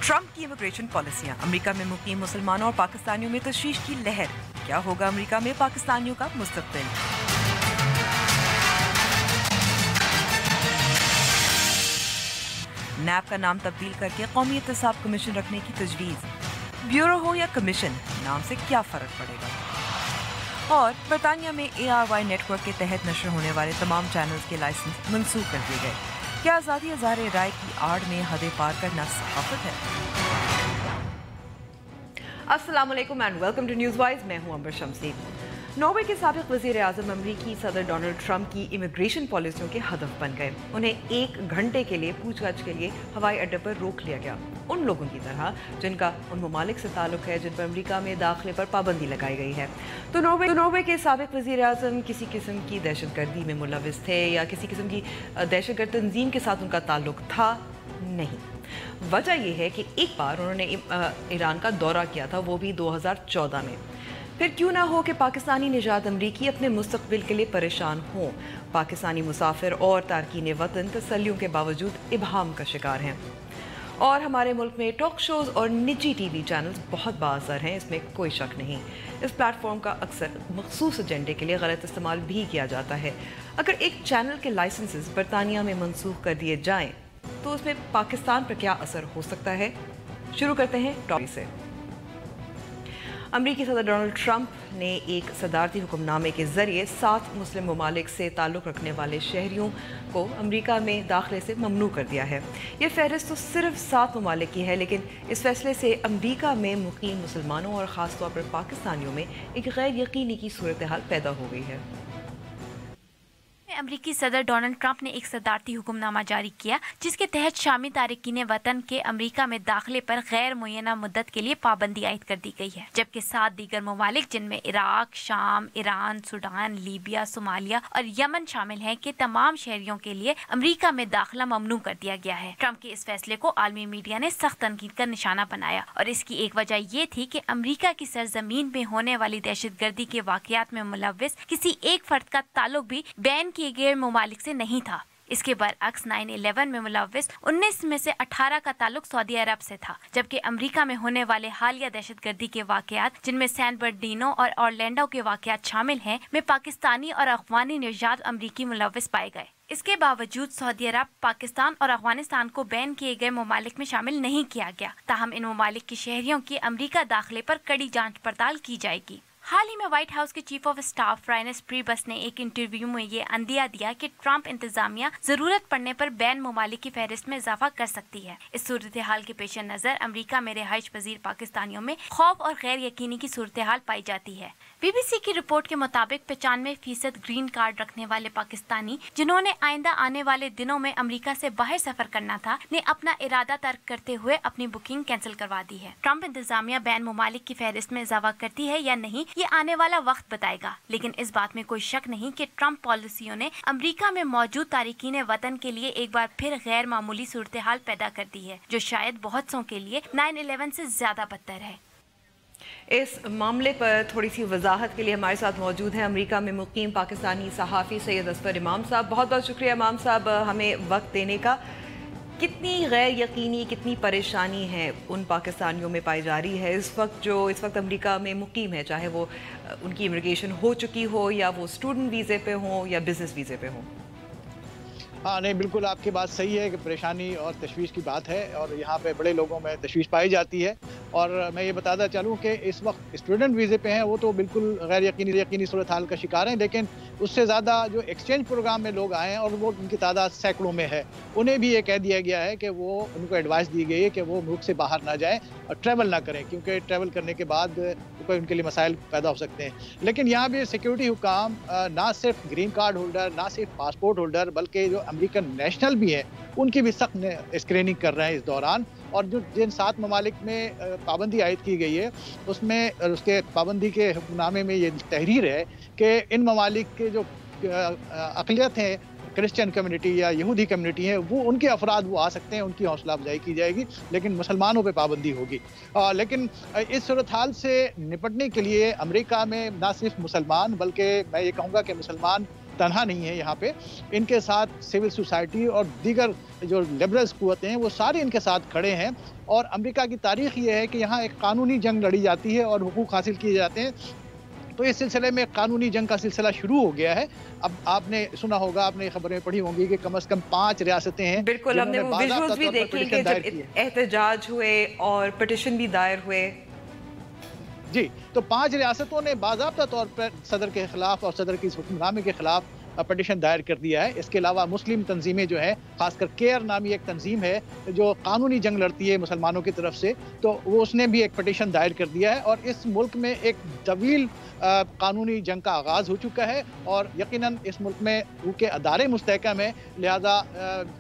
Trump की immigration पॉलिसियां, America में मुकीम मुसलमानों और पाकिस्तानियों में तशवीश की लहर। क्या होगा अमेरिका में पाकिस्तानियों का मुस्तकबिल? नैब का नाम तब्दील करके कौमी एहतसाब कमीशन रखने की तजवीज़। ब्यूरो हो या कमीशन, नाम से क्या फ़र्क पड़ेगा? और बरतानिया में ARY नेटवर्क के तहत नशर होने वाले तमाम चैनल्स के लाइसेंस मनसूख कर दिए गए। क्या आज़ादी इज़हार राय की आड़ में हदें पार करना सहाफ़त है? अस्सलाम वालेकुम and welcome to news wise. मैं हूं अंबर शमसी। नॉर्वे के साबिक़ वज़ीर आज़म अमरीकी सदर डोनाल्ड ट्रंप की इमिग्रेशन पॉलिसियों के हदफ बन गए। उन्हें 1 घंटे के लिए पूछताछ के लिए हवाई अड्डे पर रोक लिया गया, उन लोगों की तरह जिनका उन ममालिक से ताल्लुक़ है जिन पर अमरीका में दाखिले पर पाबंदी लगाई गई है। तो नॉर्वे के साबिक़ वज़ीर आज़म किसी किस्म की दहशतगर्दी में मुलविस थे या किसी किस्म की दहशतगर्द तंजीम के साथ उनका ताल्लुक़ था? नहीं। वजह यह है कि एक बार उन्होंने ईरान का दौरा किया था, वो भी 2014 में। फिर क्यों ना हो कि पाकिस्तानी निजात अमरीकी अपने मुस्तकबिल के लिए परेशान हों। पाकिस्तानी मुसाफिर और तारकीन वतन तसल्लियों के बावजूद इबहाम का शिकार हैं। और हमारे मुल्क में टॉक शोज़ और निजी TV चैनल्स बहुत बाअसर हैं, इसमें कोई शक नहीं। इस प्लेटफॉर्म का अक्सर मखसूस एजेंडे के लिए गलत इस्तेमाल भी किया जाता है। अगर एक चैनल के लाइसेंसेस बरतानिया में मनसूख कर दिए जाएँ तो उसमें पाकिस्तान पर क्या असर हो सकता है? शुरू करते हैं टॉपिक से। अमरीकी सदर डोनाल्ड ट्रंप ने एक सदारती हुक्मनामे के ज़रिए 7 मुस्लिम ममालिक से ताल्लुक़ रखने वाले शहरियों को अमरीका में दाखिले से ममनू कर दिया है। ये फहरिस्त तो सिर्फ 7 ममालिक की है, लेकिन इस फैसले से अमरीका में मुकीम मुसलमानों और ख़ास तौर पर पाकिस्तानियों में एक गैर यकीनी की सूरत हाल पैदा हो गई है। अमरीकी सदर डोनाल्ड ट्रंप ने एक सदारती हुक्मनामा जारी किया जिसके तहत शामी तारकीन वतन के अमरीका में दाखिले पर गैर मुय्यना मुद्दत के लिए पाबंदी आयद कर दी गई है, जबकि 7 दीगर ममालिक जिनमें इराक, शाम, ईरान, सूडान, लीबिया, सोमालिया और यमन शामिल हैं के तमाम शहरियों के लिए अमरीका में दाखिला ममनू कर दिया गया है। ट्रंप के इस फैसले को आलमी मीडिया ने सख्त तनकीद का निशाना बनाया और इसकी एक वजह ये थी कि अमरीका की सरजमीन में होने वाली दहशतगर्दी के वाकयात में मुलव्विस किसी एक फर्द का ताल्लुक भी बैन किए गए ममालिक से नहीं था। इसके बरअक्स 9/11 में मुलव्विस 19 में से 18 का ताल्लुक सऊदी अरब से था, जबकि अमरीका में होने वाले हालिया दहशतगर्दी के वाकयात जिनमें सैन बर्नार्डिनो और ऑरलैंडो के वाकयात शामिल हैं में पाकिस्तानी और अफगानी निजात अमरीकी मुलव्विस पाए गए। इसके बावजूद सऊदी अरब, पाकिस्तान और अफगानिस्तान को बैन किए गए ममालिक में शामिल नहीं किया गया। ताहम इन ममालिक के शहरियों की अमरीका दाखिले पर कड़ी जांच पड़ताल की जाएगी। हाल ही में व्हाइट हाउस के चीफ ऑफ स्टाफ रायनस प्रीबस ने एक इंटरव्यू में ये अंदिया दिया कि ट्रंप इंतजामिया जरूरत पड़ने पर बैन ममालिक की फहरिस्त में इजाफा कर सकती है। इस सूरत हाल के पेश नजर अमरीका में रिहाइश पजीर पाकिस्तानियों में खौफ और गैर यकीनी की सूरत हाल पाई जाती है। BBC की रिपोर्ट के मुताबिक 95% ग्रीन कार्ड रखने वाले पाकिस्तानी जिन्होंने आइंदा आने वाले दिनों में अमरीका से बाहर सफर करना था ने अपना इरादा तर्क करते हुए अपनी बुकिंग कैंसिल करवा दी है। ट्रंप इंतजामिया बैन ममालिक की फहरिस्त में इजाफा करती है या नहीं, ये आने वाला वक्त बताएगा, लेकिन इस बात में कोई शक नहीं कि ट्रंप पॉलिसियों ने अमरीका में मौजूद तारकीन वतन के लिए एक बार फिर गैर मामूली सूरत हाल पैदा कर दी है, जो शायद बहुत सौ के लिए 9/11 से ज्यादा बदतर है। इस मामले पर थोड़ी सी वजाहत के लिए हमारे साथ मौजूद हैं अमेरिका में मुकीम पाकिस्तानी सहाफ़ी सैयद असफर इमाम साहब। बहुत बहुत शुक्रिया इमाम साहब हमें वक्त देने का। कितनी गैर यकीनी, कितनी परेशानी है उन पाकिस्तानियों में पाई जा रही है इस वक्त अमेरिका में मुकीम है, चाहे वो उनकी इमिग्रेशन हो चुकी हो या वो स्टूडेंट वीज़े पे हो या बिजनेस वीज़े पे हो? हाँ नहीं, बिल्कुल आपकी बात सही है कि परेशानी और तशवीश की बात है और यहाँ पे बड़े लोगों में तशवीश पाई जाती है। और मैं ये बताता चलूँ कि इस वक्त स्टूडेंट वीज़े पे हैं वो तो बिल्कुल गैर यकीनी सूरत हाल का शिकार हैं, लेकिन उससे ज़्यादा जो एक्सचेंज प्रोग्राम में लोग आए हैं और वो उनकी तादाद सैकड़ों में है, उन्हें भी ये कह दिया गया है कि वो उनको एडवाइस दी गई है कि वो मुल्क से बाहर ना जाएँ और ट्रैवल ना करें, क्योंकि ट्रैवल करने के बाद कोई उनके लिए मसाइल पैदा हो सकते हैं। लेकिन यहाँ भी सिक्योरिटी हुकाम ना सिर्फ ग्रीन कार्ड होल्डर, ना सिर्फ पासपोर्ट होल्डर, बल्कि जो अमेरिकन नेशनल भी हैं उनकी भी सख्त स्क्रीनिंग कर रहे हैं इस दौरान। और जो जिन 7 ममालिक में पाबंदी आयद की गई है उसमें उसके पाबंदी के हुक्मनामे में ये तहरीर है कि इन ममालिक के जो अक़लियत हैं, क्रिश्चियन कम्युनिटी या यहूदी कम्युनिटी है, वो उनके अफराद वो आ सकते हैं, उनकी हौसला अफजाई की जाएगी, लेकिन मुसलमानों पे पाबंदी होगी। लेकिन इस सूरत हाल से निपटने के लिए अमेरिका में ना सिर्फ मुसलमान बल्कि मैं ये कहूँगा कि मुसलमान तनहा नहीं है यहाँ पे। इनके साथ सिविल सोसाइटी और दीगर जो लिबरल्स कुव्वतें हैं वो सारे इनके साथ खड़े हैं। और अमेरिका की तारीख ये है कि यहाँ एक कानूनी जंग लड़ी जाती है और हुकूक हासिल किए जाते हैं। तो इस सिलसिले में कानूनी जंग का सिलसिला शुरू हो गया है। अब आपने सुना होगा, आपने खबरें पढ़ी होंगी कि कम से कम 5 रियासतें हैं। बिल्कुल, हमने वो विजुअल्स भी देखे कि जब एहतजाज हुए और पिटीशन भी दायर हुए। जी, तो 5 रियासतों ने बाज़ाब्ता तौर पर सदर के खिलाफ और सदर की इस हुक्मनामे के खिलाफ पिटीशन दायर कर दिया है। इसके अलावा मुस्लिम तंजीमें जो है, खासकर केयर नामी एक तंजीम है जो कानूनी जंग लड़ती है मुसलमानों की तरफ से, तो वो उसने भी एक पिटीशन दायर कर दिया है। और इस मुल्क में एक तवील कानूनी जंग का आगाज़ हो चुका है और यकीनन इस मुल्क में क्योंकि अदारे मुस्तहकम है, लिहाजा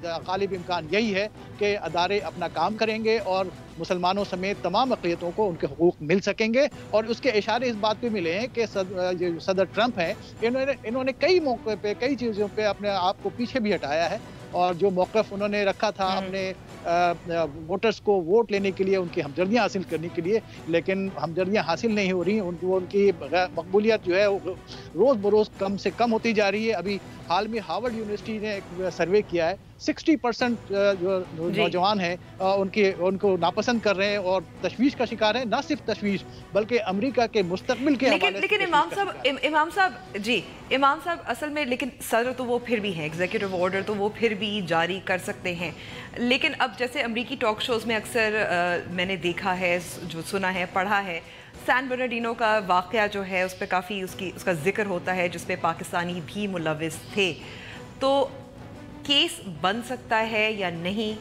गालिब इम्कान यही है कि अदारे अपना काम करेंगे और मुसलमानों समेत तमाम अक़लियतों को उनके हुकूक मिल सकेंगे। और उसके इशारे इस बात पे मिले हैं कि सदर ट्रंप हैं, इन्होंने कई मौक़े पे, कई चीज़ों पे अपने आप को पीछे भी हटाया है। और जो मौक़िफ़ उन्होंने रखा था अपने वोटर्स को वोट लेने के लिए, उनकी हमदर्दियाँ हासिल करने के लिए, लेकिन हमदर्दियाँ हासिल नहीं हो रही। उनकी मकबूलियत जो है वो रोज़ बरोज़ कम से कम होती जा रही है। अभी हाल में हार्वर्ड यूनिवर्सिटी ने एक सर्वे किया है, 60% जो नौजवान हैं उनको नापसंद कर रहे हैं और तशवीश का शिकार है। ना सिर्फ तशवीश बल्कि अमेरिका के मुस्तकबिल के हवाले से। लेकिन इमाम साहब असल में, लेकिन सदर तो वो फिर भी हैं, एग्जीक्यूटिव ऑर्डर तो वो फिर भी जारी कर सकते हैं। लेकिन अब जैसे अमेरिकी टॉक शोज़ में अक्सर मैंने देखा है, जो सुना है, पढ़ा है, सैन बर्नार्डिनो का वाक़या जो है उस पर काफ़ी उसका जिक्र होता है जिस पे पाकिस्तानी भी मुलव्विस थे। तो केस बन सकता है या नहीं?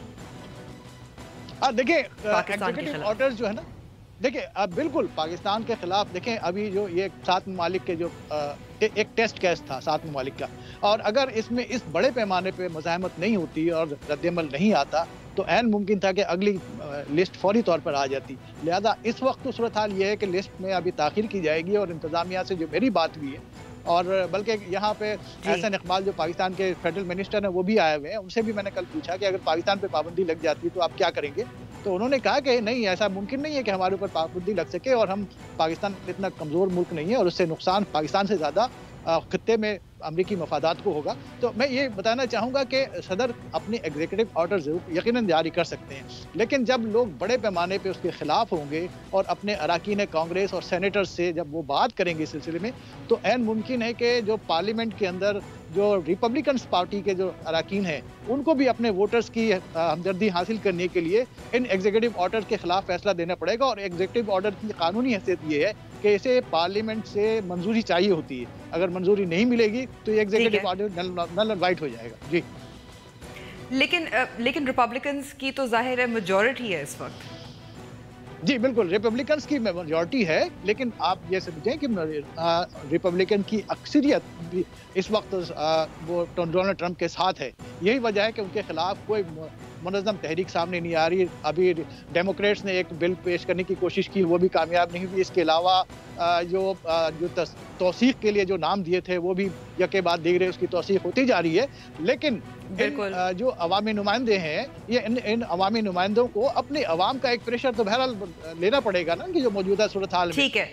देखिए, एग्जीक्यूटिव ऑर्डर जो है ना, देखिए अब बिल्कुल पाकिस्तान के खिलाफ, देखें अभी जो ये 7 ममालिक के जो एक टेस्ट केस था 7 ममालिक का, और अगर इसमें इस बड़े पैमाने पे मुज़ाहमत नहीं होती और रद्दअमल नहीं आता तो ऐन मुमकिन था कि अगली लिस्ट फौरी तौर पर आ जाती। लिहाजा इस वक्त तो सूरत हाल ये है कि लिस्ट में अभी ताख़ीर की जाएगी और इंतज़ामिया से जो मेरी बात हुई है, और बल्कि यहाँ पे एहसन इकबाल जो पाकिस्तान के फेडरल मिनिस्टर हैं वो भी आए हुए हैं, उनसे भी मैंने कल पूछा कि अगर पाकिस्तान पे पाबंदी लग जाती तो आप क्या करेंगे। तो उन्होंने कहा कि नहीं, ऐसा मुमकिन नहीं है कि हमारे ऊपर पाबंदी लग सके, और हम पाकिस्तान इतना कमज़ोर मुल्क नहीं है और उससे नुकसान पाकिस्तान से ज़्यादा खित्ते में अमरीकी मफादात को होगा। तो मैं ये बताना चाहूँगा कि सदर अपने एग्जीक्यूटिव ऑर्डर यकीनन जारी कर सकते हैं, लेकिन जब लोग बड़े पैमाने पे उसके खिलाफ होंगे और अपने अराकीन कांग्रेस और सेनेटर्स से जब वो बात करेंगे इस सिलसिले में, तो ऐन मुमकिन है कि जो पार्लियामेंट के अंदर जो रिपब्लिकन्स पार्टी के जो अराकीन हैं उनको भी अपने वोटर्स की हमदर्दी हासिल करने के लिए इन एग्जीक्यूटिव ऑर्डर के खिलाफ फैसला देना पड़ेगा। और एग्जीक्यूटिव ऑर्डर की कानूनी हैसियत ये है कि इसे पार्लियामेंट से मंजूरी चाहिए होती है। अगर मंजूरी नहीं मिलेगी तो ये executive order null and void हो जाएगा। जी, लेकिन रिपब्लिकन्स की तो जाहिर है मेजॉरिटी है इस वक्त। जी बिल्कुल, रिपब्लिकन्स की मेजॉरिटी है, लेकिन आप ये समझें कि रिपब्लिकन की अक्सरियत भी इस वक्त वो डोनाल्ड ट्रंप के साथ है। यही वजह है कि उनके खिलाफ कोई मुनज़्ज़म तहरीक सामने नहीं आ रही। अभी डेमोक्रेट्स ने एक बिल पेश करने की कोशिश की, वो भी कामयाब नहीं हुई। इसके अलावा जो तौसीक़ के लिए जो नाम दिए थे वो भी यके बाद दीगरे उसकी तौसीक़ होती जा रही है। लेकिन जो अवामी नुमाइंदे हैं, ये इन अवामी नुमाइंदों को अपने अवाम का एक प्रेशर तो बहरहाल लेना पड़ेगा ना, कि जो मौजूदा सूरत हाल में। ठीक है।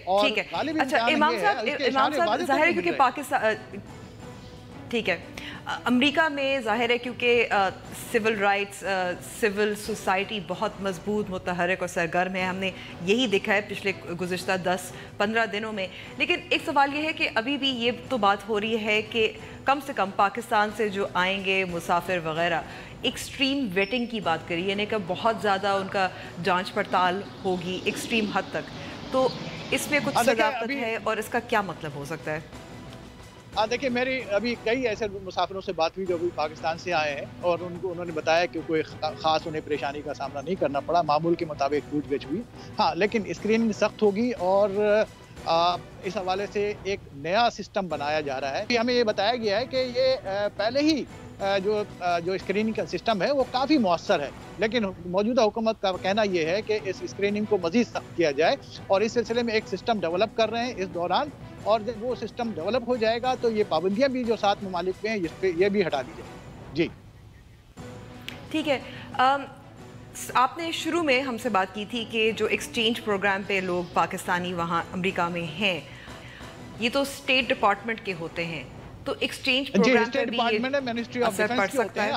अच्छा इमाम साहब, ज़ाहिर है क्योंकि पाकिस्तान, ठीक है, अमेरिका में ज़ाहिर है क्योंकि सिविल राइट्स, सिविल सोसाइटी बहुत मजबूत, मुतहरक और सरगर्म है। हमने यही देखा है पिछले गुज़िश्ता 10-15 दिनों में। लेकिन एक सवाल ये है कि अभी भी ये तो बात हो रही है कि कम से कम पाकिस्तान से जो आएंगे मुसाफिर वगैरह, एक्सट्रीम वेटिंग की बात करी, यानी कि बहुत ज़्यादा उनका जांच पड़ताल होगी एक्सट्रीम हद तक। तो इसमें कुछ सदाकत है और इसका क्या मतलब हो सकता है? देखिए, मेरी अभी कई ऐसे मुसाफिरों से बात हुई जो अभी पाकिस्तान से आए हैं और उन्होंने बताया कि कोई ख़ास उन्हें परेशानी का सामना नहीं करना पड़ा, मामूल के मुताबिक पूछगछ हुई। हाँ, लेकिन स्क्रीनिंग सख्त होगी और इस हवाले से एक नया सिस्टम बनाया जा रहा है। हमें ये बताया गया है कि ये पहले ही जो स्क्रीनिंग का सिस्टम है वो काफ़ी मौसर है, लेकिन मौजूदा हुकूमत का कहना ये है कि इस स्क्रीनिंग को मज़ीद सख्त किया जाए और इस सिलसिले में एक सिस्टम डेवलप कर रहे हैं इस दौरान। और जब वो सिस्टम डेवलप हो जाएगा तो ये पाबंदियां भी जो 7 ममालिक में हैं इस पे ये भी हटा दी जाएगी। जी ठीक है। आपने शुरू में हमसे बात की थी कि जो एक्सचेंज प्रोग्राम पे लोग पाकिस्तानी वहाँ अमेरिका में हैं, ये तो स्टेट डिपार्टमेंट के होते हैं, तो एक्सचेंज जी, प्रोग्राम स्टेट पर भी डिपार्टमेंट है, ये मिनिस्ट्री ऑफ असर पड़ डिफेंस के होते सकता हैं, है?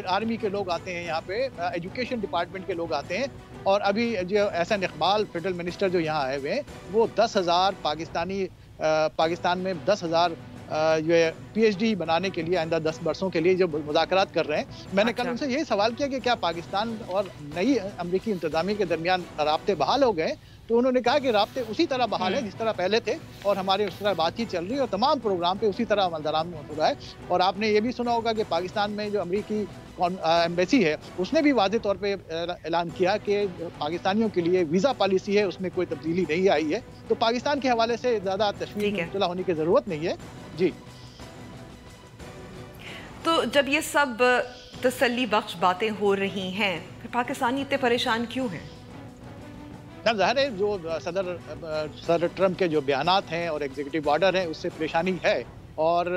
आर्मी के लोग आते हैं यहाँ पे, एजुकेशन डिपार्टमेंट के लोग आते हैं। और अभी जो एहसन इकबाल फेडरल मिनिस्टर जो यहाँ आए हुए हैं, वो 10,000 पाकिस्तान में 10,000 जो है PhD बनाने के लिए आइंदा 10 वर्षों के लिए जो मुज़ाकरात कर रहे हैं। मैंने कल अच्छा। उनसे यही सवाल किया कि क्या पाकिस्तान और नई अमरीकी इंतज़ामिया के दरमियान राब्ते बहाल हो गए? तो उन्होंने कहा कि राब्ते उसी तरह बहाल है जिस तरह पहले थे, और हमारे उस तरह बातचीत चल रही है और तमाम प्रोग्राम पे उसी तरह अमल दरामद हो रहा है। और आपने ये भी सुना होगा कि पाकिस्तान में जो अमरीकी एम्बेसी है, उसने भी वाज़ेह तौर पे ऐलान किया कि पाकिस्तानियों के लिए वीज़ा पॉलिसी है, उसमें कोई तब्दीली नहीं आई है। तो पाकिस्तान के हवाले से ज़्यादा तशवीश में मुब्तला होने की ज़रूरत नहीं है। जी। तो जब ये सब तसल्ली बख्श बातें हो रही हैं, फिर पाकिस्तानी इतने परेशान क्यों हैं? ज़ाहिर है जो सदर ट्रम्प के जो बयानात हैं और एग्जीक्यूटिव ऑर्डर हैं, उससे परेशानी है। और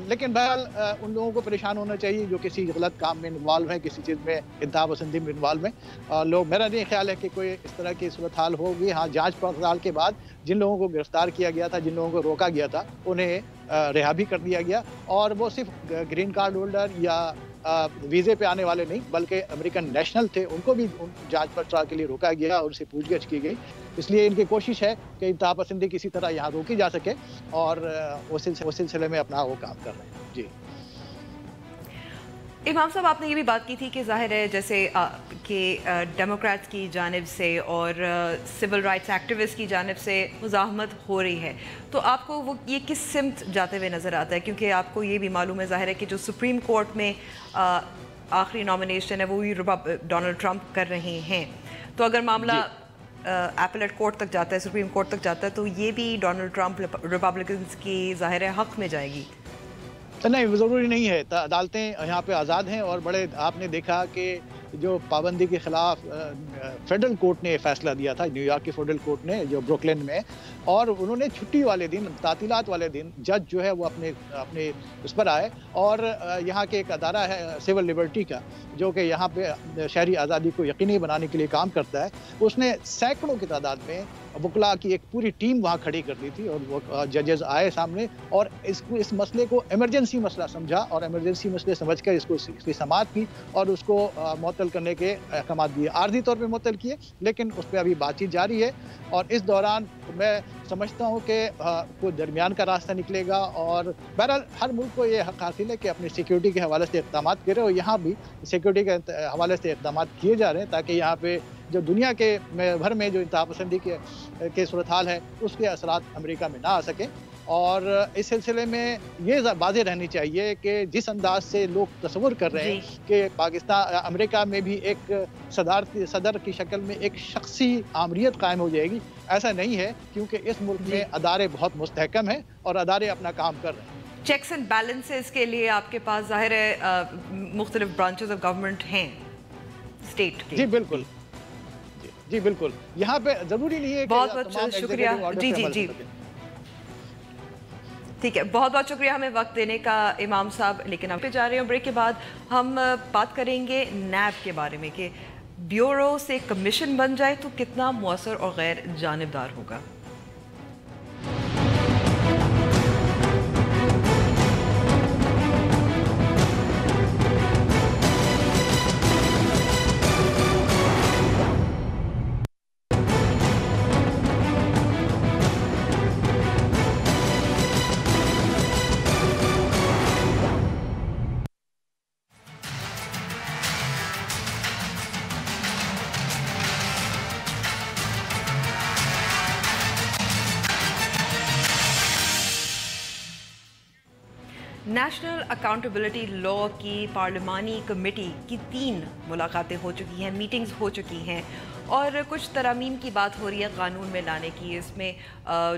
लेकिन बहरहाल उन लोगों को परेशान होना चाहिए जो किसी गलत काम में इन्वॉल्व हैं, किसी चीज़ में इंतहा पसंदी में इन्वॉल्व हैं। लोग, मेरा नहीं ख्याल है कि कोई इस तरह की सूरत हाल होगी। हाँ, जांच पड़ताल के बाद जिन लोगों को गिरफ्तार किया गया था, जिन लोगों को रोका गया था, उन्हें रिहा भी कर दिया गया। और वो सिर्फ ग्रीन कार्ड होल्डर या वीज़े पे आने वाले नहीं, बल्कि अमेरिकन नेशनल थे, उनको भी जांच पड़ताल के लिए रोका गया और उनसे पूछगछ की गई। इसलिए इनकी कोशिश है कि इंतहा पसंदी किसी तरह यहाँ रोकी जा सके, और उस सिलसिले में अपना वो काम कर रहे हैं। जी। इमाम साहब, आपने ये भी बात की थी कि जाहिर है जैसे कि डेमोक्रेट्स की जानिब से और सिविल राइट्स एक्टिविस्ट की जानिब से मुज़ाहमत हो रही है, तो आपको वो ये किस सिमत जाते हुए नज़र आता है? क्योंकि आपको ये भी मालूम है ज़ाहिर है कि जो सुप्रीम कोर्ट में आखिरी नॉमिनेशन है वो भी डोनाल्ड ट्रंप कर रहे हैं। तो अगर मामला एपेलेट कोर्ट तक जाता है, सुप्रीम कोर्ट तक जाता है, तो ये भी डोनाल्ड ट्रंप रिपब्लिकन्स की ज़ाहिर है हक़ में जाएगी। नहीं, ज़रूरी नहीं है। अदालतें यहाँ पे आज़ाद हैं, और बड़े आपने देखा कि जो पाबंदी के ख़िलाफ़ फेडरल कोर्ट ने फ़ैसला दिया था, न्यूयॉर्क की फेडरल कोर्ट ने, जो ब्रुकलिन में, और उन्होंने छुट्टी वाले दिन, तातीलात वाले दिन जज जो है वो अपने उस पर आए, और यहाँ के एक अदारा है सिविल लिबर्टी का, जो कि यहाँ पे शहरी आज़ादी को यकीनी बनाने के लिए काम करता है, उसने सैकड़ों की तादाद में वकला की एक पूरी टीम वहाँ खड़ी कर दी थी, और वो जजेस आए सामने, और इस मसले को इमरजेंसी मसला समझा, और इमरजेंसी मसले समझ कर इसकी समाअत की और उसको मुअत्तल करने के अहकाम दिए। आर्जी तौर पे मुअत्तल किए, लेकिन उस पर अभी बातचीत जारी है, और इस दौरान मैं समझता हूँ कि कोई दरमियान का रास्ता निकलेगा। और बहरहाल हर मुल्क को ये हक़ हासिल है कि अपनी सिक्योरिटी के हवाले से इक़दाम करे, और यहाँ भी सिक्योरिटी के हवाले से इक़दाम किए जा रहे हैं, ताकि यहाँ पे जो दुनिया के भर में जो इंतहा पसंदी के सूरत हाल है, उसके असरात अमेरिका में ना आ सकें। और इस सिलसिले में ये वाज़ेह रहनी चाहिए कि जिस अंदाज से लोग तस्वुर कर रहे हैं कि अमेरिका में भी एक सदर की शक्ल में एक शख्सी आमरीत कायम हो जाएगी, ऐसा नहीं है, क्योंकि इस मुल्क में अदारे बहुत मुस्तहकम हैं और अदारे अपना काम कर रहे हैं। चेक्स एंड बैलेंसेस के लिए आपके पास ज़ाहिर है मुख्तलिफ ब्रांचेस ऑफ गवर्नमेंट हैं स्टेट के। जी बिल्कुल, जी बिल्कुल। यहाँ पे जरूरी नहीं है कि बहुत बहुत शुक्रिया। जी जी जी, ठीक है, बहुत बहुत शुक्रिया हमें वक्त देने का इमाम साहब। लेकिन अब पे जा रहे हैं ब्रेक के बाद हम बात करेंगे नैब के बारे में कि ब्यूरो से कमीशन बन जाए तो कितना मुअस्सर और गैर जानिबदार होगा। नेशनल अकाउंटेबिलिटी लॉ की पार्लिमानी कमेटी की 3 मुलाकातें हो चुकी हैं, मीटिंग्स हो चुकी हैं, और कुछ तरामीम की बात हो रही है कानून में लाने की। इसमें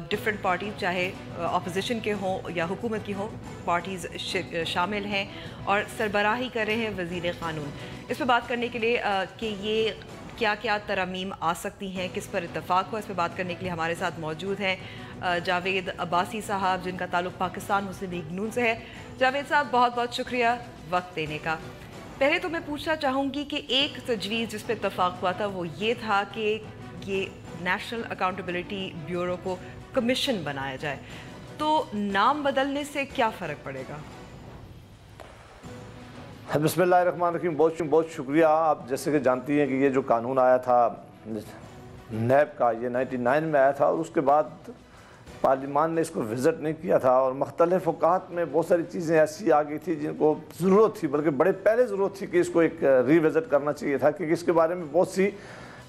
डिफरेंट पार्टीज, चाहे अपोजिशन के हों या हुकूमत की हों, पार्टीज़ शामिल हैं और सरबराही कर रहे हैं वज़ीर क़ानून। इस पर बात करने के लिए कि ये क्या क्या तरामीम आ सकती हैं, किस पर इत्तफ़ाक़ हुआ, इस पर बात करने के लिए हमारे साथ मौजूद हैं जावेद अब्बासी साहब, जिनका ताल्लुक़ पाकिस्तान मुस्लिम लीग नून से है। जावेद साहब, बहुत बहुत शुक्रिया वक्त देने का। पहले तो मैं पूछना चाहूँगी कि एक तजवीज़ जिस पर इत्तफ़ाक़ हुआ था वो ये था कि ये नेशनल अकाउंटेबिलिटी ब्यूरो को कमीशन बनाया जाए। तो नाम बदलने से क्या फ़र्क पड़ेगा? बिस्मिल्लाहिर्रहमानिर्रहीम, बहुत शुक्रिया। आप जैसे कि जानती हैं कि ये जो कानून आया था नैब का, ये 99 में आया था और उसके बाद पार्लिमान ने इसको विज़िट नहीं किया था और मुख्तलिफ औकात में बहुत सारी चीज़ें ऐसी आ गई थी जिनको ज़रूरत थी, बल्कि बड़े पहले ज़रूरत थी कि इसको एक रीविज़िट करना चाहिए था, क्योंकि इसके बारे में बहुत सी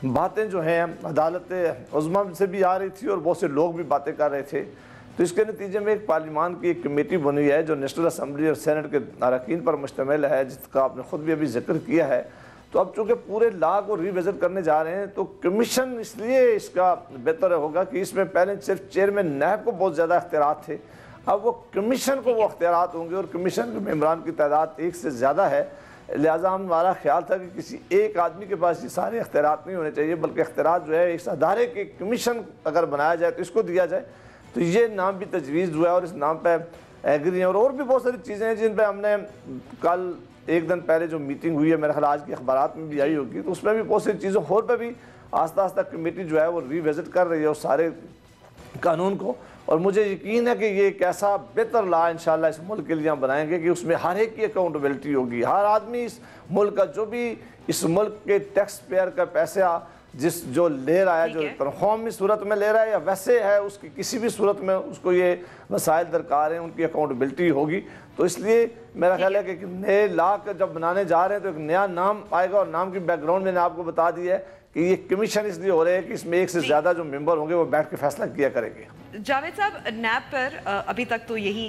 बातें जो हैं अदालत उज़्मा से भी आ रही थी और बहुत से लोग भी बातें कर रहे थे। तो इसके नतीजे में एक पार्लिमान की एक कमेटी बनी है जो नेशनल असम्बली और सेनेट के अरकान पर मुश्तमिल है, जिसका आपने ख़ुद भी अभी जिक्र किया है। तो अब चूँकि पूरे लॉ को रीविज़िट करने जा रहे हैं तो कमीशन इसलिए इसका बेहतर होगा कि इसमें पहले सिर्फ चेयरमैन नैब को बहुत ज़्यादा अख्तियारात थे, अब वो कमीशन को वो अख्तियारात होंगे और कमीशन के मेम्बरान की तादाद एक से ज़्यादा है। लिहाजा हमारा ख्याल था कि किसी एक आदमी के पास ये सारे अख्तियारात नहीं होने चाहिए, बल्कि अख्तियारात जो है इस अदारे के कमीशन अगर बनाया जाए तो इसको दिया जाए। तो ये नाम भी तजवीज़ हुआ है और इस नाम पर एग्री हैं और भी बहुत सारी चीज़ें हैं जिन पर हमने कल एक दिन पहले जो मीटिंग हुई है, मेरे ख्याल आज की अखबारात में भी आई होगी, तो उसमें भी बहुत सी चीज़ों और पर भी आस्ता आस्ता कमेटी जो है वो रीविज़िट कर रही है उस सारे कानून को। और मुझे यकीन है कि ये एक ऐसा बेहतर लॉ इंशाल्लाह इस मुल्क के लिए हम बनाएंगे कि उसमें हर एक की अकाउंटेबिलिटी होगी। हर आदमी इस मुल्क का, जो भी इस मुल्क के टैक्स पेयर का पैसा जो ले रहा है, जो तनख्वाही सूरत में ले रहा है या वैसे है, उसकी किसी भी सूरत में उसको ये मसाइल दरकार हैं, उनकी अकाउंटेबिलिटी होगी। तो इसलिए मेरा ख्याल है कि नए लॉ का जब बनाने जा रहे हैं तो एक नया नाम आएगा और नाम की बैकग्राउंड मैंने आपको बता दी है कि ये कमीशन इसलिए हो रहे हैं कि इसमें एक से ज़्यादा जो मेंबर होंगे वो बैठ के फैसला किया करेंगे। जावेद साहब, नैब पर अभी तक तो यही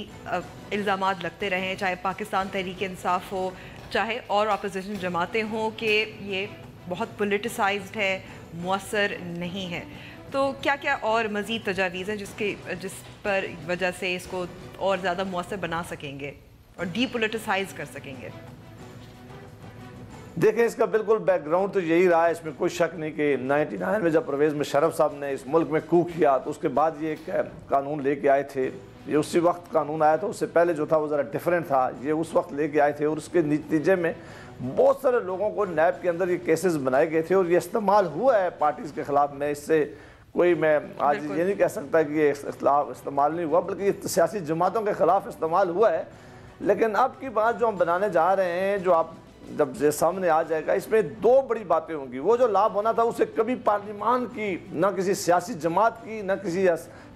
इल्ज़ामात लगते रहे हैं, चाहे पाकिस्तान तहरीक इंसाफ हो, चाहे और अपोजिशन जमातें हों, कि ये बहुत पोलिटिसाइज्ड है, मुअस्सर नहीं है। तो क्या क्या और मज़ीद तजावीज़ हैं जिस पर वजह से इसको और ज़्यादा मुअस्सर बना सकेंगे और डीपोलिटिसाइज कर सकेंगे? देखें, इसका बिल्कुल बैकग्राउंड तो यही रहा है, इसमें कोई शक नहीं कि 99 में जब परवेज़ मुशर्रफ साहब ने इस मुल्क में कू किया तो उसके बाद ये एक कानून लेके आए थे। ये उसी वक्त कानून आया था, उससे पहले जो था वो ज़रा डिफरेंट था। ये उस वक्त लेके आए थे और उसके नतीजे में बहुत सारे लोगों को नैब के अंदर ये केसेस बनाए गए थे और ये इस्तेमाल हुआ है पार्टीज़ के ख़िलाफ़ में। इससे कोई, मैं आज ये नहीं कह सकता कि ये इस्तेमाल नहीं हुआ, बल्कि ये सियासी जमातों के ख़िलाफ़ इस्तेमाल हुआ है। लेकिन अब की बात जो हम बनाने जा रहे हैं, जो आप जब ये सामने आ जाएगा, इसमें दो बड़ी बातें होंगी। वो जो लाभ होना था उसे कभी पार्लिमान की, ना किसी सियासी जमात की, ना किसी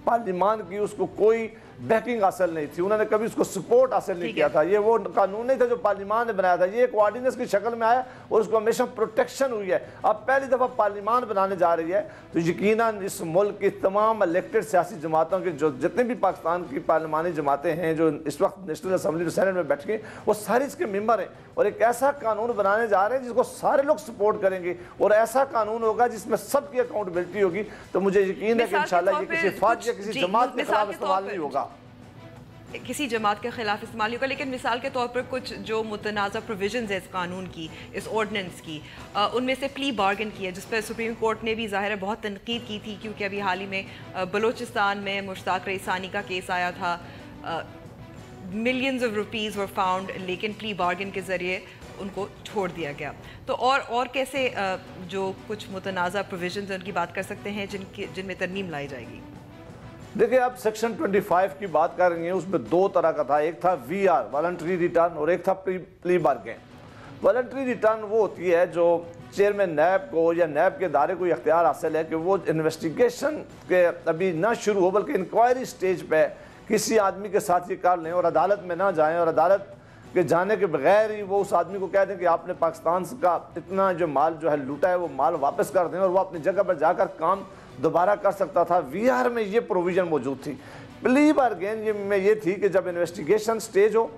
पार्लिमान की उसको कोई बैकिंग हासिल नहीं थी, उन्होंने कभी उसको सपोर्ट हासिल नहीं किया था। ये वो कानून नहीं था जो पार्लिमान ने बनाया था, ये एक ऑर्डिनेंस की शक्ल में आया और उसको हमेशा प्रोटेक्शन हुई है। अब पहली दफ़ा पार्लिमान बनाने जा रही है तो यकीनन इस मुल्क की तमाम इलेक्टेड सियासी जमातों के जो जितने भी पाकिस्तान की पार्लिमानी जमातें हैं जो इस वक्त नेशनल असम्बली और सेनेट में बैठ के, वो सारी इसके मेम्बर हैं और एक ऐसा कानून बनाने जा रहे हैं जिसको सारे लोग सपोर्ट करेंगे और ऐसा कानून होगा जिसमें सबकी अकाउंटेबिलिटी होगी। तो मुझे यकीन है कि इंशाल्लाह ये किसी फर्द या किसी जमात के खिलाफ इस्तेमाल नहीं होगा, किसी जमात के खिलाफ इस्तेमाल होगा। लेकिन मिसाल के तौर पर कुछ जो मुतनाज़ा प्रोविजंस है इस कानून की, इस ऑर्डिनेंस की, उनमें से प्ली बार्गन की है, जिस पर सुप्रीम कोर्ट ने भी ज़ाहिर है बहुत तनकीद की थी, क्योंकि अभी हाल ही में बलूचिस्तान में मुश्ताक रईसानी का केस आया था। Millions of rupees were found, लेकिन प्ली बार्गन के ज़रिए उनको छोड़ दिया गया। तो और कैसे जो कुछ मुतनाज़ा प्रोविजंस हैं उनकी बात कर सकते हैं जिनमें तरमीम लाई जाएगी? देखिए, आप सेक्शन 25 की बात कर रही हैं, उसमें दो तरह का था। एक था VR वॉलंटरी रिटर्न और एक था प्ली बार्गेन। वॉलंटरी रिटर्न वो होती है जो चेयरमैन नैब को या नैब के इदारे को इख्तियार हासिल है कि वो इन्वेस्टिगेशन के अभी ना शुरू हो बल्कि इंक्वायरी स्टेज पे किसी आदमी के साथ ये कर लें और अदालत में ना जाएं और अदालत के जाने के बगैर ही वो उस आदमी को कह दें कि आपने पाकिस्तान का इतना जो माल जो है लूटा है वो माल वापस कर दें और वो अपनी जगह पर जाकर काम दोबारा कर सकता था। VR में ये प्रोविज़न मौजूद थी। प्ली बार्गेन में ये थी कि जब इन्वेस्टिगेशन स्टेज हो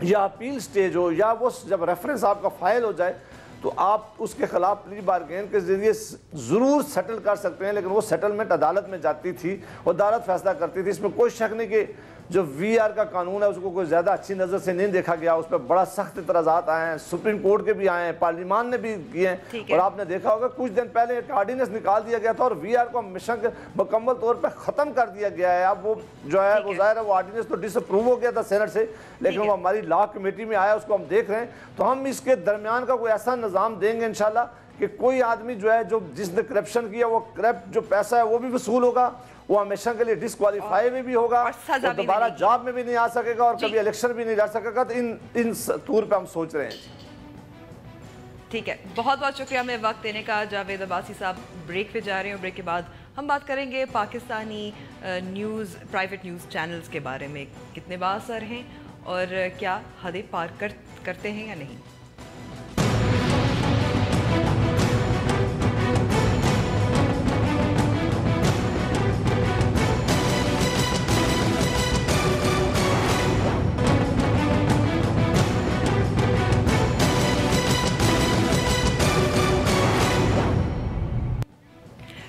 या अपील स्टेज हो या वो जब रेफरेंस आपका फाइल हो जाए तो आप उसके खिलाफ प्ली बार्गेन के ज़रिए ज़रूर सेटल कर सकते हैं, लेकिन वो सेटलमेंट अदालत में जाती थी और अदालत फैसला करती थी। इसमें कोई शक नहीं कि जो VR का कानून है उसको कोई ज़्यादा अच्छी नज़र से नहीं देखा गया, उस पर बड़ा सख्त इतराज़ात आए हैं, सुप्रीम कोर्ट के भी आए हैं, पार्लिमान ने भी किए हैं। और आपने देखा होगा कुछ दिन पहले एक ऑर्डिनेंस निकाल दिया गया था और VR को मिशन मुकम्मल तौर पर ख़त्म कर दिया गया है। अब वो जो है वो ज़ाहिर है वो ऑर्डिनेंस तो डिसअप्रूव हो गया था सेनेट से, लेकिन वो हमारी लॉ कमेटी में आया, उसको हम देख रहे हैं। तो हम इसके दरमियान का कोई ऐसा निज़ाम देंगे इंशाल्लाह कि कोई आदमी जो है जो जिसने करप्शन किया वो करप्ट जो पैसा है वो भी वसूल होगा وہ ہمیشہ کے لیے ڈسکوالیفائی بھی ہوگا اور دوبارہ جاب میں بھی نہیں آ سکے گا اور کبھی الیکشن بھی نہیں لڑ سکے گا. تو ان طور پہ ہم سوچ رہے ہیں. ٹھیک ہے, بہت بہت شکریہ ہمیں وقت دینے کا. جاوید عباسی صاحب بریک پہ جا رہے ہیں, اور بریک کے بعد ہم بات کریں گے Pakistani news private news channels کے بارے میں, کتنے بااثر ہیں اور کیا حدیں پار کرتے ہیں یا نہیں.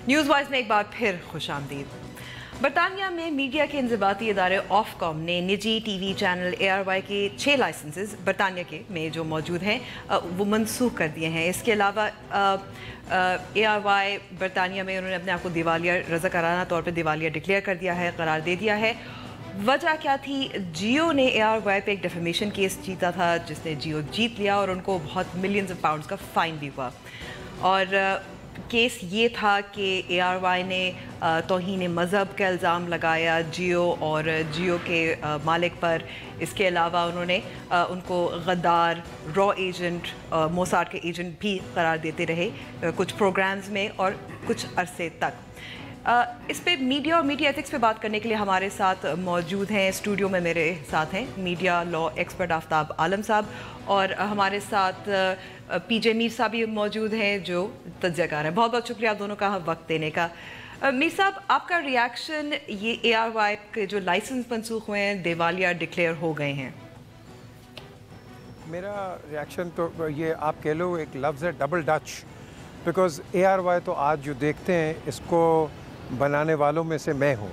نیوز وائز میں ایک بار پھر خوش آمدید. برطانیہ میں میڈیا کے انضباطی ادارے آفکام نے نجی ٹی وی چینل ARY کے 6 لائسنسز برطانیہ کے میں جو موجود ہیں وہ منسوخ کر دیے ہیں. اس کے علاوہ ARY برطانیہ میں انہوں نے اپنے آپ کو دیوالیہ رضاکارانہ طور پہ دیوالیہ ڈکلیئر کر دیا ہے, قرار دے دیا ہے. وجہ کیا تھی؟ جیو نے ARY پہ ایک ڈیفیمیشن کیس جیتا تھا جس نے جیو جیت لیا اور ان کو بہت ملینز آف پاؤنڈز کا فائن بھی ہوا. اور کیس یہ تھا کہ ARY نے توہین مذہب کا الزام لگایا جیو اور جیو کے مالک پر. اس کے علاوہ انہوں نے ان کو غدار, را ایجنٹ, موساد کے ایجنٹ بھی قرار دیتے رہے کچھ پروگرامز میں اور کچھ عرصے تک. اس پہ میڈیا اور میڈیا ایتھکس پہ بات کرنے کے لیے ہمارے ساتھ موجود ہیں, اسٹوڈیو میں میرے ساتھ ہیں میڈیا لا ایکسپرٹ آفتاب عالم صاحب, اور ہمارے ساتھ PJ میر صاحب بھی موجود ہیں جو تجزیہ کار ہیں. بہت بہت شکریہ آپ دونوں کا وقت دینے کا. میر صاحب, آپ کا ریاکشن یہ ARY کے جو لائسنس منسوخ ہوئے ہیں, دیوالیہ ڈکلیئر ہو گئے ہیں. میرا ریاکشن تو یہ آپ کہہ لو ایک لفظ ہے ڈبل ڈچ, بیکاز ARY تو آج جو دیکھتے ہیں اس کو بنانے والوں میں سے میں ہوں.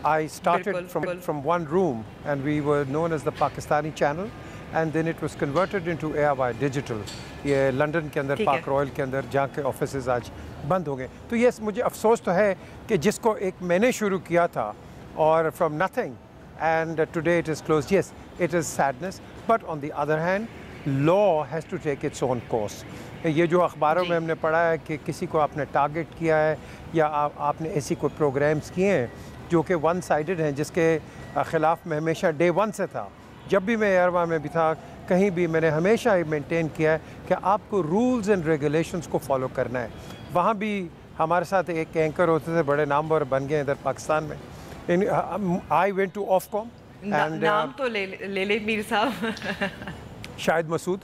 I started from one room and we were known as the Pakistani channel and then it was converted into ARY Digital. یہ لنڈن کے اندر پاک رائل کے اندر جہاں کے آفیسز آج بند ہو گئے. تو یہ مجھے افسوس تو ہے کہ جس کو ایک میں نے شروع کیا تھا اور from nothing and today it is closed. Yes, it is sadness, but on the other hand law has to take its own course. یہ جو اخباروں میں ہم نے پڑھا ہے کہ کسی کو آپ نے ٹارگٹ کیا ہے یا آپ نے ایسی کوئی پروگرامز کیے ہیں جو کہ ون سائیڈڈ ہیں, جس کے خلاف میں ہمیشہ ڈے ون سے تھا. جب بھی میں ARY میں بھی تھا, کہیں بھی میں نے ہمیشہ مینٹین کیا ہے کہ آپ کو رولز اینڈ ریگولیشنز کو فالو کرنا ہے. وہاں بھی ہمارے ساتھ ایک اینکر ہوتے تھے, بڑے نامور بن گئے ادھر پاکستان میں. I went to Ofcom. نام تو لے لے میر صاحب. شاہد مسعود,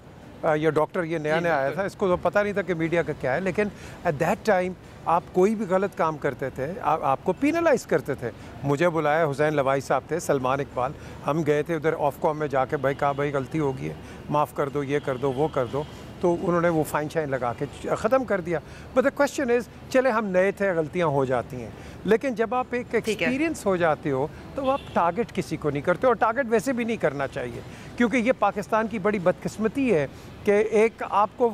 یہ ڈاکٹر, یہ نیا آیا تھا, اس کو تو پتہ نہیں تھا کہ میڈیا کا کیا ہے, لیکن ایٹ دیٹ ٹائم آپ کوئی بھی غلط کام کرتے تھے آپ کو پینلائز کرتے تھے. مجھے بلایا حسین لوائی صاحب تھے, سلمان اقبال, ہم گئے تھے ادھر آفکام میں جا کے, بھائی کہا بھائی غلطی ہو گئی ہے, معاف کر دو, یہ کر دو, وہ کر دو. تو انہوں نے وہ فائن شائن لگا کے ختم کر دیا. بٹ دا کوشچن از, چلے ہم نئے تھے, غلطیاں ہو جاتی ہیں, لیکن جب آپ ایک ایکسپیرینس ہو جاتے ہو تو آپ ٹارگٹ کسی کو نہیں کرتے, اور ٹارگٹ ویسے بھی نہیں کرنا چاہیے, کیونکہ یہ پاکستان کی بڑی بدقسمتی ہے کہ ایک آپ کو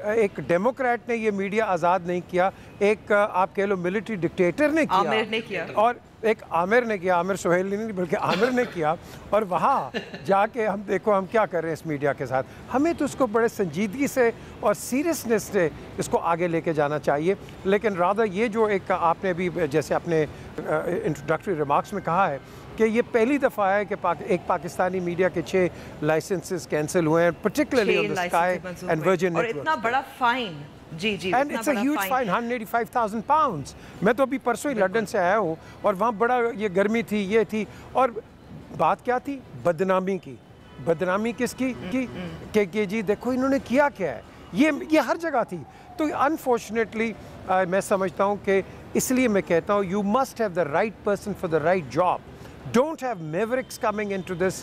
ایک ڈیموکریٹ نے یہ میڈیا آزاد نہیں کیا, ایک آپ کہہ لو ملٹری ڈکٹیٹر نے کیا, اور ایک عامر نے کیا, عامر سہیل نہیں بلکہ عامر نے کیا. اور وہاں جا کے ہم دیکھو ہم کیا کر رہے ہیں اس میڈیا کے ساتھ. ہمیں تو اس کو بڑے سنجیدگی سے اور سیریسنس سے اس کو آگے لے کے جانا چاہیے. لیکن رادر یہ جو ایک آپ نے بھی جیسے اپنے انٹروڈکٹری ریمارکس میں کہا ہے کہ یہ پہلی دفعہ ہے کہ ایک پاکستانی میڈیا کے 6 لائسنسز کینسل ہوئے ہیں, particularly on the Sky and Virgin network. اور اتنا بڑا فائن, جی جی, and it's a huge fine, 185,000 pounds. میں تو ابھی پرسوں ہی لنڈن سے آیا ہوں اور وہاں بڑا یہ گرمی تھی, یہ تھی, اور بات کیا تھی, بدنامی کی. بدنامی کس کی کہ جی دیکھو انہوں نے کیا ہے, یہ ہر جگہ تھی. تو انفارچونیٹلی میں سمجھتا ہوں کہ اس لیے میں کہتا ہوں you must have the right person for the right job. Don't have mavericks coming into this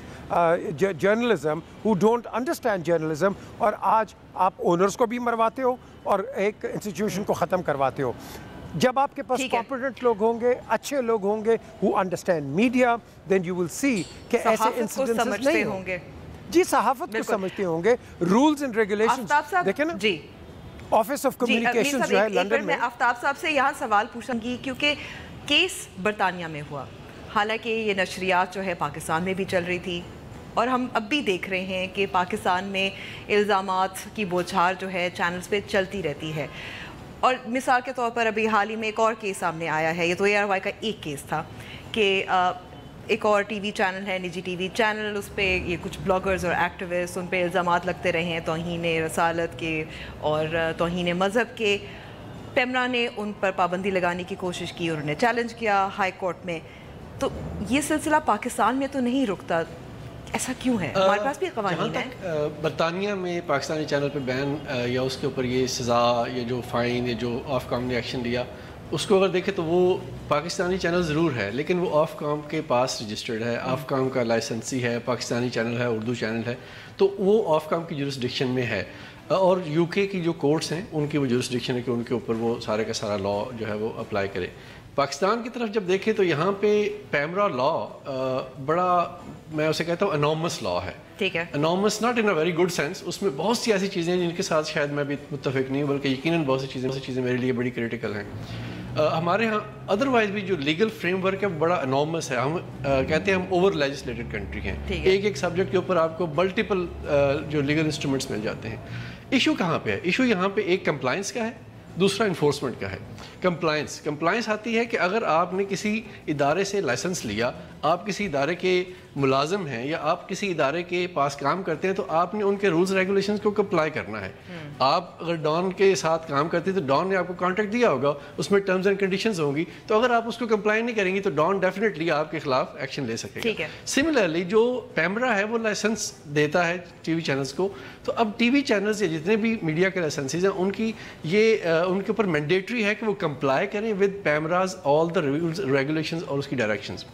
journalism who don't understand journalism, اور آج آپ اونرز کو بھی مرواتے ہو اور ایک انسٹیٹیوشن کو ختم کرواتے ہو. جب آپ کے پاس کمپیٹنٹ لوگ ہوں گے, اچھے لوگ ہوں گے who understand media, then you will see کہ ایسے انسیڈنسز نہیں ہوں گے. جی, صحافت کو سمجھتے ہوں گے, رولز اینڈ ریگولیشنز دیکھیں نا. جی, آفس آف کمیونیکیشن جو ہے لنڈن میں. آفتاب صاحب سے یہاں سوال پوچھوں گی کیونکہ کیس برطانیہ میں ہوا, حالانکہ یہ نشریات جو ہے پاکستان میں بھی چل رہی تھی, اور ہم اب بھی دیکھ رہے ہیں کہ پاکستان میں الزامات کی بوچھار جو ہے چینلز پہ چلتی رہتی ہے. और मिसाल के तौर पर अभी हाल ही में एक और केस सामने आया है, ये तो ARY का एक केस था कि एक और टीवी चैनल है, निजी टीवी चैनल, उस पर ये कुछ ब्लॉगर्स और एक्टिविस्ट, उन पर इल्ज़ामात लगते रहे हैं तौहीन रसालत के और तौहीन मज़हब के। पेमरा ने उन पर पाबंदी लगाने की कोशिश की, उन्होंने चैलेंज किया हाई कोर्ट में। तो ये सिलसिला पाकिस्तान में तो नहीं रुकता, ऐसा क्यों है? हमारे पास भी कवानीन है। बरतानिया में पाकिस्तानी चैनल पे बैन या उसके ऊपर ये सज़ा, ये जो फ़ाइन, ये जो ऑफ काम ने एक्शन लिया, उसको अगर देखें तो वो पाकिस्तानी चैनल ज़रूर है, लेकिन वो ऑफ काम के पास रजिस्टर्ड है, ऑफ काम का लाइसेंसी है, पाकिस्तानी चैनल है, उर्दू चैनल है, तो वो ऑफ काम की जुरिस्डिक्शन में है। और UK की जो कोर्ट्स हैं उनकी वो जुरिस्डिक्शन है कि उनके ऊपर वो सारे का सारा लॉ जो है वो अप्लाई करे। पाकिस्तान की तरफ जब देखें तो यहाँ पे पैमरा लॉ बड़ा, मैं उसे कहता हूँ अनॉमस लॉ है। ठीक है, enormous not in a very good sense. उसमें बहुत सी ऐसी चीज़ें हैं जिनके साथ शायद मैं भी मुत्तफिक नहीं हूँ, बल्कि यकीनन बहुत सी चीज़ें मेरे लिए बड़ी क्रिटिकल हैं। हमारे यहाँ अदरवाइज भी जो लीगल फ्रेमवर्क है बड़ा अनॉमस है। हम कहते हैं हम ओवर लेजिस्लेटेड कंट्री हैं, एक सब्जेक्ट के ऊपर आपको मल्टीपल जो लीगल इंस्ट्रूमेंट्स मिल जाते हैं। इशू कहाँ पे है? इशू यहाँ पे एक कंप्लाइंस का है, दूसरा इन्फोर्समेंट का है। कंप्लाइंस आती है कि अगर आपने किसी इदारे से लाइसेंस लिया, आप किसी इदारे के मुलाजिम हैं या आप किसी इदारे के पास काम करते हैं, तो आपने उनके रूल्स रेगुलेशंस को कंप्लाई करना है। आप अगर डॉन के साथ काम करते हैं तो डॉन ने आपको कॉन्ट्रैक्ट दिया होगा, उसमें टर्म्स एंड कंडीशंस होंगी, तो अगर आप उसको कंप्लाई नहीं करेंगी तो डॉन डेफिनेटली आपके खिलाफ एक्शन ले सकेगा। सिमिलरली जो पैमरा है वो लाइसेंस देता है टीवी चैनल्स को, तो अब टीवी चैनल्स या जितने भी मीडिया के लाइसेंसेज हैं उनकी ये उनके ऊपर मैंडेटरी है कि वो कंप्लाई करें with PEMRA all the rules regulations और उसकी डायरेक्शंस।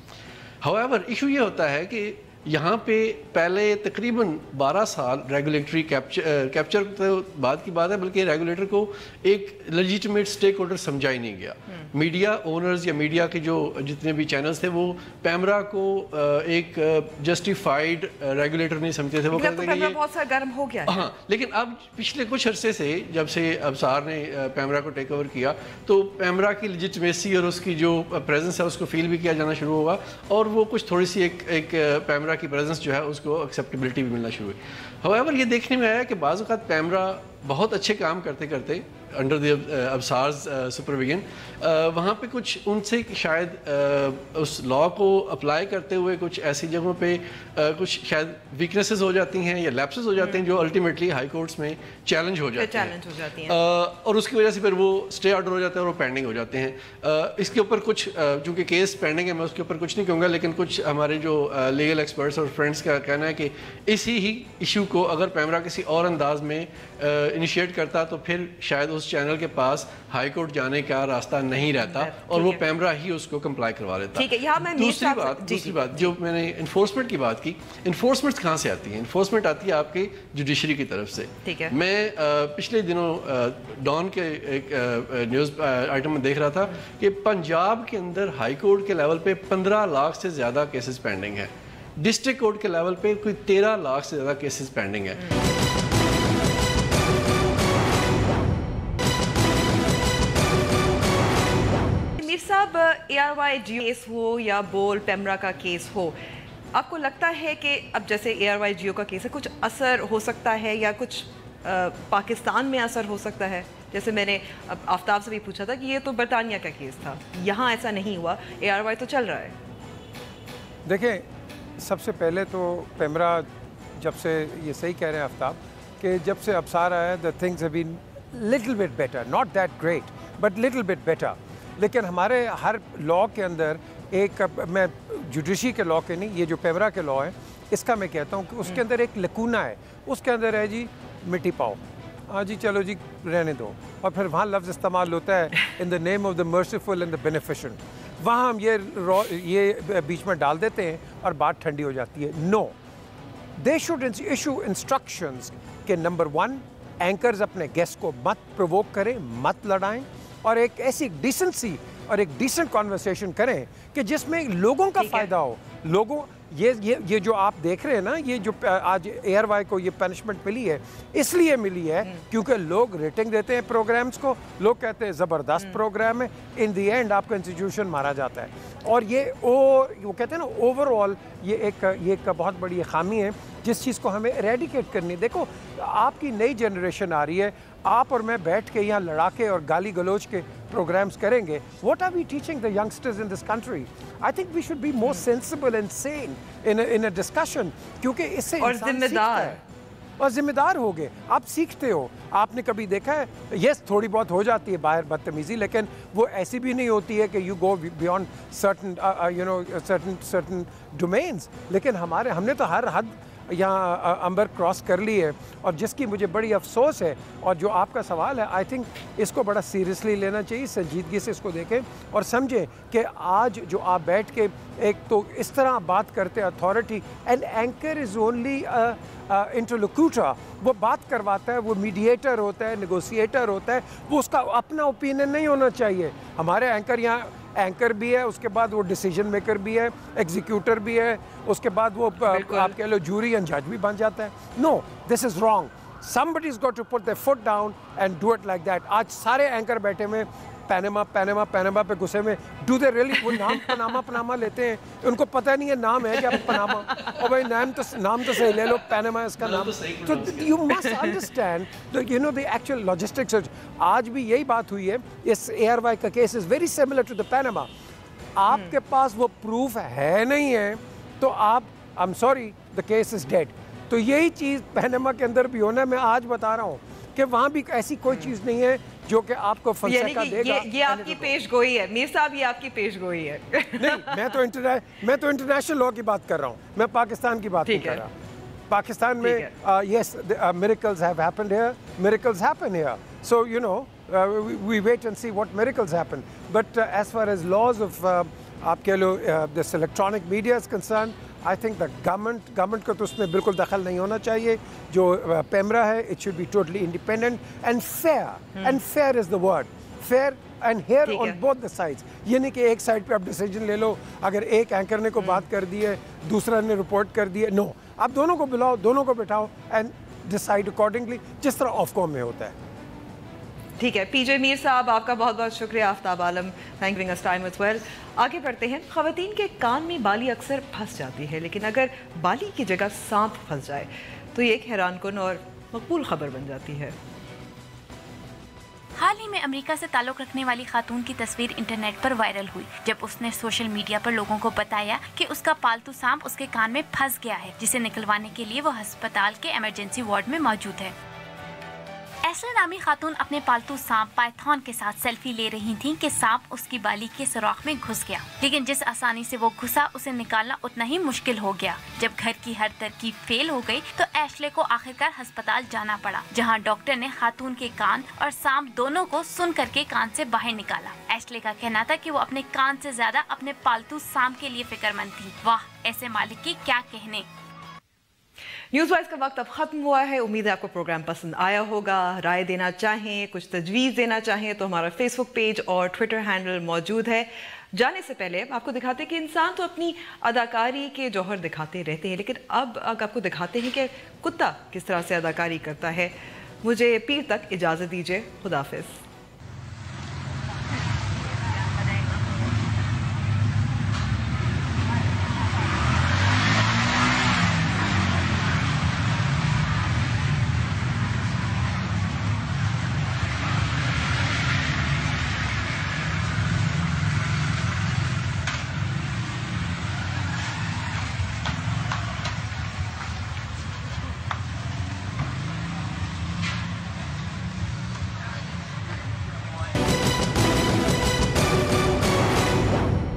हाउएवर इशू ये होता है कि यहाँ पे पहले तकरीबन 12 साल रेगुलेटरी कैप्चर तो बाद की बात है, बल्कि रेगुलेटर को एक लेजिटिमेट स्टेक होल्डर समझा ही नहीं गया। मीडिया ओनर्स या मीडिया के जो जितने भी चैनल्स थे वो पैमरा को एक जस्टिफाइड रेगुलेटर नहीं समझते थे। वो कहते थे कि ये बहुत सा गर्म हो गया है। हाँ, लेकिन अब पिछले कुछ अरसे से जब से अबसार ने पैमरा को टेक ओवर किया तो पैमरा की लेजिटिमेसी और उसकी जो प्रेजेंस है उसको फील भी किया जाना शुरू हुआ, और वो कुछ थोड़ी सी एक पैमरा की प्रेजेंस जो है उसको एक्सेप्टेबिलिटी भी मिलना शुरू हुई। हाउएवर ये देखने में आया कि बाज़ औक़ात पैमरा बहुत अच्छे काम करते करते अंडर द अबसार्स सुपरविजन वहाँ पे कुछ उनसे शायद उस लॉ को अप्लाई करते हुए कुछ ऐसी जगहों पे कुछ शायद वीकनेसेस हो जाती हैं या लैप्सेस हो जाते हैं जो अल्टीमेटली हाई कोर्ट्स में चैलेंज हो जाती हैं, और उसकी वजह से फिर वो स्टे ऑर्डर हो जाते हैं और वो पेंडिंग हो जाते हैं। इसके ऊपर कुछ चूँकि केस पेंडिंग है मैं उसके ऊपर कुछ नहीं कहूँगा, लेकिन कुछ हमारे जो लीगल एक्सपर्ट्स और फ्रेंड्स का कहना है कि इसी ही इशू को अगर पैमरा किसी और अंदाज में इनिशिएट करता तो फिर शायद उस चैनल के पास हाई कोर्ट जाने का रास्ता नहीं रहता और वो पैमरा ही उसको कंप्लाई करवा लेता। ठीक है, यहाँ मैं दूसरी बात जो मैंने इन्फोर्समेंट की बात की, इन्फोर्समेंट कहाँ से आती है? इन्फोर्समेंट आती है आपके जुडिशरी की तरफ से। ठीक है, मैं पिछले दिनों डॉन के एक न्यूज़ आइटम में देख रहा था कि पंजाब के अंदर हाई कोर्ट के लेवल पे 15 लाख से ज़्यादा केसेस पेंडिंग है, डिस्ट्रिक्ट कोर्ट के लेवल पे कोई 13 लाख से ज़्यादा केसेस पेंडिंग है। साहब, ARY जियो केस हो या बोल पैमरा का केस हो, आपको लगता है कि अब जैसे ARY जियो का केस है कुछ असर हो सकता है या कुछ पाकिस्तान में असर हो सकता है? जैसे मैंने अब आफ्ताब से भी पूछा था कि ये तो बरतानिया का केस था, यहाँ ऐसा नहीं हुआ, ARY तो चल रहा है। देखें, सबसे पहले तो पैमरा जब से ये सही कह रहे हैं आफ्ताब कि जब से अबसार आया the things have been little bit better, not that great but little bit better. लेकिन हमारे हर लॉ के अंदर एक, मैं जुडिशरी के लॉ के नहीं, ये जो पैमरा के लॉ है इसका मैं कहता हूँ कि उसके अंदर एक लकूना है, उसके अंदर है जी मिट्टी पाओ, हाँ जी चलो जी रहने दो, और फिर वहाँ लफ्ज़ इस्तेमाल होता है in the name of the merciful and the beneficent, वहाँ हम ये बीच में डाल देते हैं और बात ठंडी हो जाती है। No, they should issue instructions कि नंबर 1 एंकर्स अपने गेस्ट को मत प्रोवोक करें, मत लड़ाएं, और एक ऐसी डिसेंसी और एक डिसेंट कॉन्वर्सेशन करें कि जिसमें लोगों का फ़ायदा हो। लोगों یہ جو آپ دیکھ رہے ہیں نا, یہ جو آج ایئر وائی کو یہ پنشمنٹ ملی ہے اس لیے ملی ہے کیونکہ لوگ ریٹنگ دیتے ہیں پروگرامز کو, لوگ کہتے ہیں زبردست پروگرام ہے, ان دی اینڈ آپ کا انسٹیٹیوشن مارا جاتا ہے. اور وہ کہتے ہیں نا اوور آل یہ ایک بہت بڑی خامی ہے جس چیز کو ہمیں ایریڈیکیٹ کرنی. دیکھو آپ کی نئی جنریشن آ رہی ہے, آپ اور میں بیٹھ کے یہاں لڑاکے اور گالی گلوچ کے پروگرامز کریں گے. What are we teaching the youngsters in this country? I think we should be more sensible and sane in a discussion, کیونکہ اس سے انسان سیکھتا ہے اور ذمہ دار ہو گئے. آپ سیکھتے ہو. آپ نے کبھی دیکھا ہے, یس تھوڑی بہت ہو جاتی ہے باہر بدتمیزی, لیکن وہ ایسی بھی نہیں ہوتی ہے کہ you go beyond certain domains. لیکن ہم نے تو ہر حد یہاں امبر کراس کر لی ہے, اور جس کی مجھے بڑی افسوس ہے. اور جو آپ کا سوال ہے, آئی تھنک اس کو بڑا سیریسلی لینا چاہیے, سنجیدگی سے اس کو دیکھیں اور سمجھیں کہ آج جو آپ بیٹھ کے ایک تو اس طرح بات کرتے authority, and anchor is only interlocutor, وہ بات کرواتا ہے, وہ میڈیٹر ہوتا ہے, نیگوسیٹر ہوتا ہے, وہ اس کا اپنا اوپینین نہیں ہونا چاہیے. ہمارے اینکر یہاں اینکر بھی ہے, اس کے بعد وہ ڈیسیجن میکر بھی ہے, ایگزیکیوٹر بھی ہے, اس کے بعد وہ آپ کہہ لو جوری اینڈ جج بھی بن جاتا ہے. No, this is wrong. Somebody's got to put their foot down and do it like that. آج سارے اینکر بیٹھے میں پیناما پہ گھسے میں. ڈو دے ریئلی وہ نام پناما لیتے ہیں, ان کو پتہ نہیں ہے نام ہے کیا پناما, اور بھائی نام تو صحیح لے لو, پیناما اس کا نام. تو you must understand you know the actual logistics. آج بھی یہی بات ہوئی ہے, اس اے آر وائی کا case is very similar to the Panama. آپ کے پاس وہ پروف ہے نہیں ہے تو آپ I am sorry the case is dead. تو یہی چیز پیناما کے اندر بھی ہونا ہے. میں آج بتا رہا ہوں کہ وہاں بھی ایسی کوئی چیز نہیں ہے جو کہ آپ کو فلسفہ دے گا. یہ آپ کی پیش گوئی ہے میر صاحب, یہ آپ کی پیش گوئی ہے. نہیں, میں تو انٹرنیشنل لا کی بات کر رہا ہوں, میں پاکستان کی بات نہیں کر رہا. پاکستان میں یس miracles have happened here, miracles happen here, so you know we wait and see what miracles happen. But as far as laws of آپ کہہ لو this electronic media is concerned, I think the government کو تو اس میں بالکل دخل نہیں ہونا چاہیے. جو پیمرا ہے it should be totally independent and fair, and fair is the word, fair and here on both the sides. یہ نہیں کہ ایک سائڈ پہ آپ ڈیسیجن لے لو, اگر ایک اینکر نے کو بات کر دی ہے دوسرا نے رپورٹ کر دی ہے. نو, آپ دونوں کو بلاؤ, دونوں کو بٹھاؤ and decide accordingly, جس طرح آفکوم میں ہوتا ہے. ٹھیک ہے. پی جے میر صاحب آپ کا بہت بہت شکریہ. آفتاب عالم, تھینک یو اس ٹائم as well. آگے بڑھتے ہیں. خواتین کے کان میں بالی اکثر پھنس جاتی ہے, لیکن اگر بالی کی جگہ سانپ پھنس جائے تو یہ ایک حیران کن اور مقبول خبر بن جاتی ہے. حال ہی میں امریکہ سے تعلق رکھنے والی خاتون کی تصویر انٹرنیٹ پر وائرل ہوئی جب اس نے سوشل میڈیا پر لوگوں کو بتایا کہ اس کا پالتو سانپ اس کے کان میں پھنس گیا ہے, جسے نکلوانے کے لیے وہ ہسپتال کے ایمرجنسی وارڈ میں موجود ہے. ایشلے نامی خاتون اپنے پالتو سانپ پائتھون کے ساتھ سیلفی لے رہی تھیں کہ سانپ اس کی بالی کے سوراخ میں گھس گیا, لیکن جس آسانی سے وہ گھسا اسے نکالنا اتنا ہی مشکل ہو گیا. جب گھر کی ہر ترکیب فیل ہو گئی تو ایشلے کو آخرکار ہسپتال جانا پڑا, جہاں ڈاکٹر نے خاتون کے کان اور سانپ دونوں کو سن کر کے کان سے باہر نکالا. ایشلے کا کہنا تھا کہ وہ اپنے کان سے زیادہ اپنے پالتو سانپ کے لیے فکر مند تھی. واہ, ایسے مالک کی کیا کہنے. نیوز وائز کا وقت اب ختم ہوا ہے. امید ہے آپ کو پروگرام پسند آیا ہوگا. رائے دینا چاہیں, کچھ تجویز دینا چاہیں تو ہمارا فیس بک پیج اور ٹویٹر ہینڈل موجود ہے. جانے سے پہلے آپ کو دکھاتے ہیں کہ انسان تو اپنی اداکاری کے جوہر دکھاتے رہتے ہیں, لیکن اب آپ کو دکھاتے ہیں کہ کتا کس طرح سے اداکاری کرتا ہے. مجھے پیر تک اجازت دیجیے. خدا حافظ.